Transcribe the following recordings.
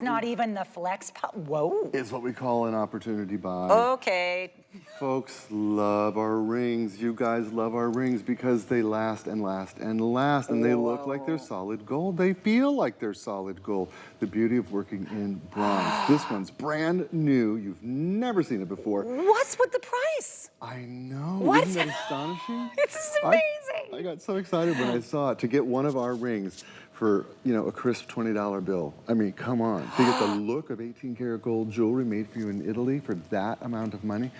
Not even the flex pop. Whoa. It's what we call an opportunity buy. Okay. Folks love our rings. You guys love our rings because they last and last and last, and they look like they're solid gold. They feel like they're solid gold. The beauty of working in bronze. This one's brand new. You've never seen it before. What's with the price? I know. What? Isn't that astonishing? This is amazing. I got so excited when I saw it to get one of our rings for, you know, a crisp $20 bill. I mean, come on. To get the look of 18 karat gold jewelry made for you in Italy for that amount of money,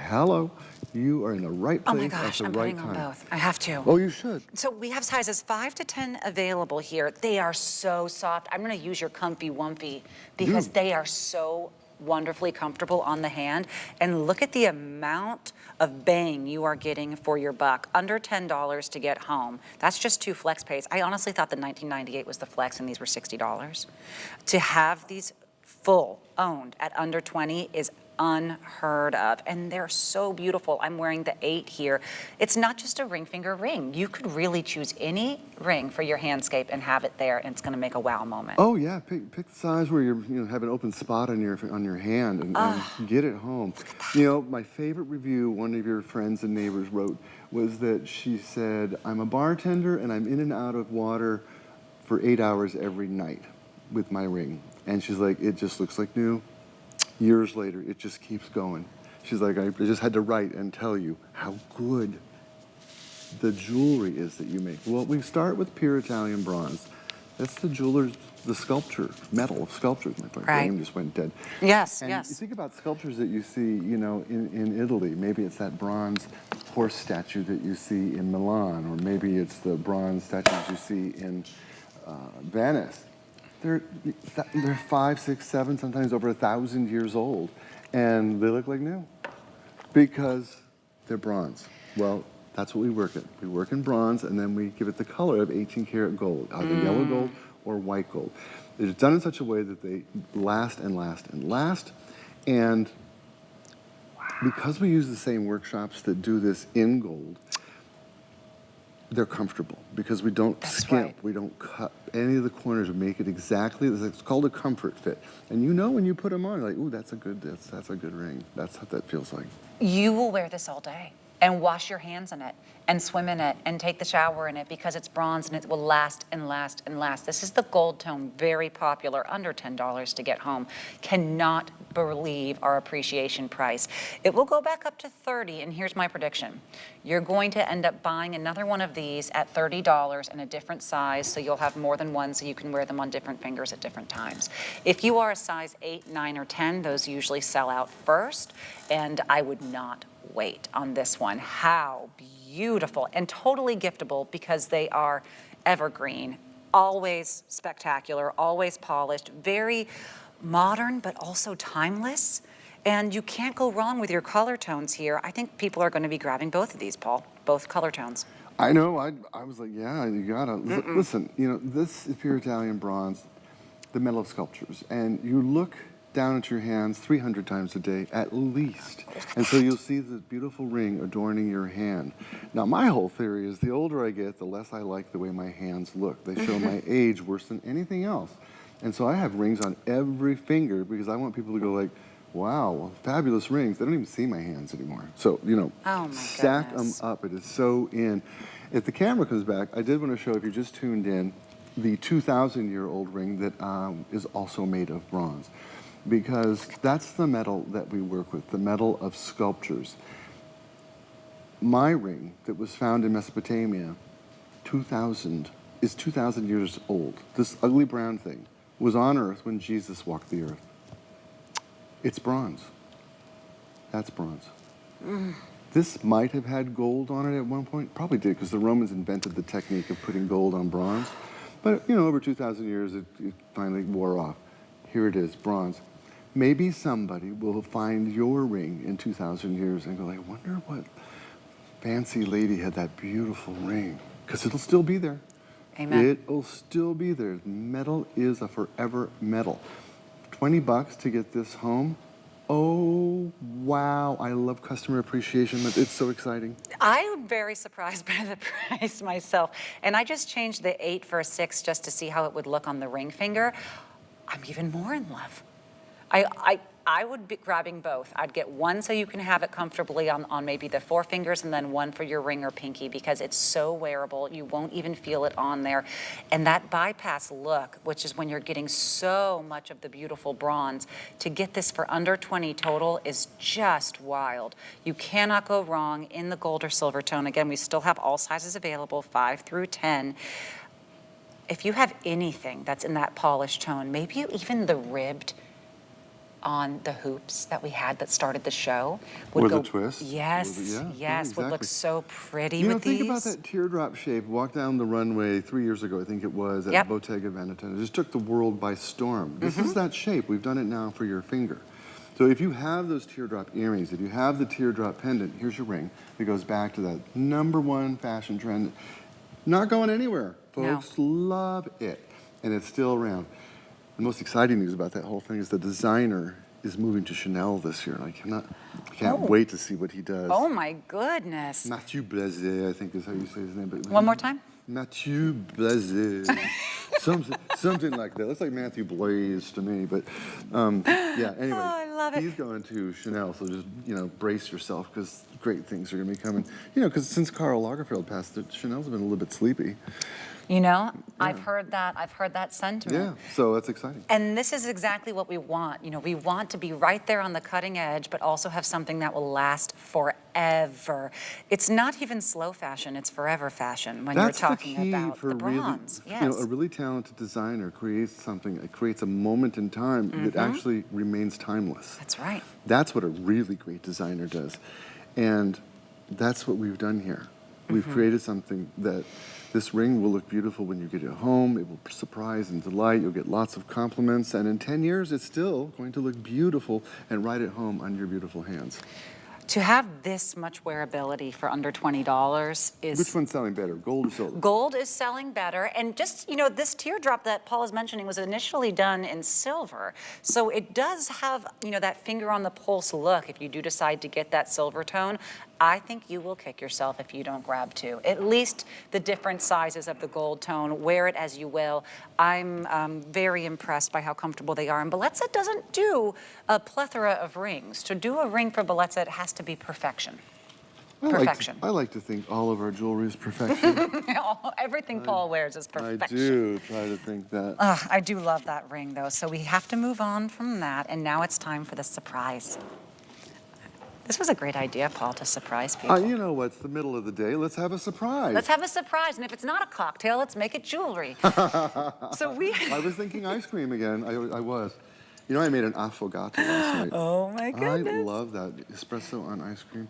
hello, you are in the right place Oh my gosh, at I'm the right putting on time. both. I have to. Oh, you should. So we have sizes 5 to 10 available here. They are so soft. I'm gonna use your comfy wumpy because they are so wonderfully comfortable on the hand. And look at the amount of bang you are getting for your buck. Under $10 to get home. That's just 2 flex pays. I honestly thought the $19.98 was the flex and these were $60. To have these full owned at under 20 is unheard of, and they're so beautiful. I'm wearing the 8 here. It's not just a ring finger ring. You could really choose any ring for your handscape and have it there, and it's going to make a wow moment. Oh yeah, pick the size where you have an open spot on your hand and get it home. You know, my favorite review one of your friends and neighbors wrote was that she said, "I'm a bartender and I'm in and out of water for 8 hours every night with my ring," and she's like, "It just looks like new." Years later, it just keeps going. She's like, I just had to write and tell you how good the jewelry is that you make. Well, we start with pure Italian bronze. That's the jeweler's, the sculpture, metal of sculptures. My brain just went dead. Yes, and yes. You think about sculptures that you see, you know, in Italy. Maybe it's that bronze horse statue that you see in Milan, or maybe it's the bronze statues you see in Venice. They're 5, 6, 7, sometimes over 1,000 years old, and they look like new because they're bronze. Well, that's what we work at. We work in bronze, and then we give it the color of 18 karat gold, either yellow gold or white gold. It's done in such a way that they last and last and last, and because we use the same workshops that do this in gold, they're comfortable because we don't skimp, we don't cut any of the corners, we make it exactly, it's called a comfort fit. And you know when you put them on, you're like, ooh, that's a good ring. That's what that feels like. You will wear this all day and wash your hands in it and swim in it and take the shower in it because it's bronze and it will last and last and last. This is the gold tone, very popular, under $10 to get home. Cannot believe our appreciation price. It will go back up to $30, and here's my prediction. You're going to end up buying another one of these at $30 in a different size, so you'll have more than one so you can wear them on different fingers at different times. If you are a size 8, 9, or 10, those usually sell out first, and I would not wait on this one. How beautiful and totally giftable because they are evergreen, always spectacular, always polished, very modern but also timeless. And you can't go wrong with your color tones here. I think people are going to be grabbing both of these, Paul, both color tones. I know, I was like, yeah, you gotta. Listen, you know, this is pure Italian bronze, the metal of sculptures, and you look down at your hands 300 times a day at least. And so you'll see this beautiful ring adorning your hand. Now my whole theory is the older I get, the less I like the way my hands look. They show my age worse than anything else. And so I have rings on every finger because I want people to go like, wow, fabulous rings. They don't even see my hands anymore. So, you know, stack them up. It is so in. If the camera comes back, I did want to show, if you just tuned in, the 2,000-year-old ring that is also made of bronze. Because that's the metal that we work with, the metal of sculptures. My ring that was found in Mesopotamia, is 2,000 years old. This ugly brown thing was on Earth when Jesus walked the earth. It's bronze. That's bronze. This might have had gold on it at one point. Probably did, because the Romans invented the technique of putting gold on bronze. But, you know, over 2,000 years, it finally wore off. Here it is, bronze. Maybe somebody will find your ring in 2,000 years and go, I wonder what fancy lady had that beautiful ring. Because it'll still be there. Amen. It'll still be there. Metal is a forever metal. $20 to get this home. Oh, wow. I love customer appreciation. It's so exciting. I'm very surprised by the price myself. And I just changed the 8 for a 6 just to see how it would look on the ring finger. I'm even more in love. I would be grabbing both. I'd get one so you can have it comfortably on maybe the forefingers, and then one for your ring or pinky, because it's so wearable. You won't even feel it on there. And that bypass look, which is when you're getting so much of the beautiful bronze, to get this for under 20 total is just wild. You cannot go wrong in the gold or silver tone. Again, we still have all sizes available, 5 through 10. If you have anything that's in that polished tone, maybe even the ribbed on the hoops that we had that started the show would Or go, the twist. yes, yes, would look exactly. so pretty You know, with think these. about that teardrop shape. Walked down the runway 3 years ago, I think it was, at Yep. Bottega Veneta. It just took the world by storm. This is that shape. We've done it now for your finger. So if you have those teardrop earrings, if you have the teardrop pendant, here's your ring. It goes back to that #1 fashion trend. Not going anywhere. No. Folks love it. And it's still around. The most exciting news about that whole thing is the designer is moving to Chanel this year. I can't wait to see what he does. Oh my goodness. Mathieu Bellezza, I think is how you say his name. But One more time. Mathieu Bellezza. something like that. Looks like Matthew Blaze to me, but yeah. Anyway, Oh, I love it. He's going to Chanel, so just brace yourself because great things are going to be coming. Because since Karl Lagerfeld passed, Chanel's been a little bit sleepy. You know, I've heard that sentiment. Yeah, so that's exciting. And this is exactly what we want. We want to be right there on the cutting edge, but also have something that will last forever. It's not even slow fashion, it's forever fashion when That's you're talking the key about for the bronze. really, Yes. a really talented designer creates something, it creates a moment in time that actually remains timeless. That's right. That's what a really great designer does. And that's what we've done here. We've created something that this ring will look beautiful when you get it home. It will surprise and delight. You'll get lots of compliments. And in 10 years, it's still going to look beautiful and right at home on your beautiful hands. To have this much wearability for under $20 is... Which one's selling better, gold or silver? Gold is selling better, and just, this teardrop that Paul is mentioning was initially done in silver. So it does have, that finger on the pulse look. If you do decide to get that silver tone, I think you will kick yourself if you don't grab two. At least the different sizes of the gold tone, wear it as you will. I'm very impressed by how comfortable they are. And Bellezza doesn't do a plethora of rings. To do a ring for Bellezza, it has to be perfection. Perfection. I like to think all of our jewelry is perfection. Everything Paul wears is perfection. I do try to think that. I do love that ring, though, so we have to move on from that, and now it's time for the surprise. This was a great idea, Paul, to surprise people. You know what? It's the middle of the day. Let's have a surprise. Let's have a surprise, and if it's not a cocktail, let's make it jewelry. I was thinking ice cream again. I was. I made an affogato last night. Oh, my goodness. I love that. Espresso on ice cream.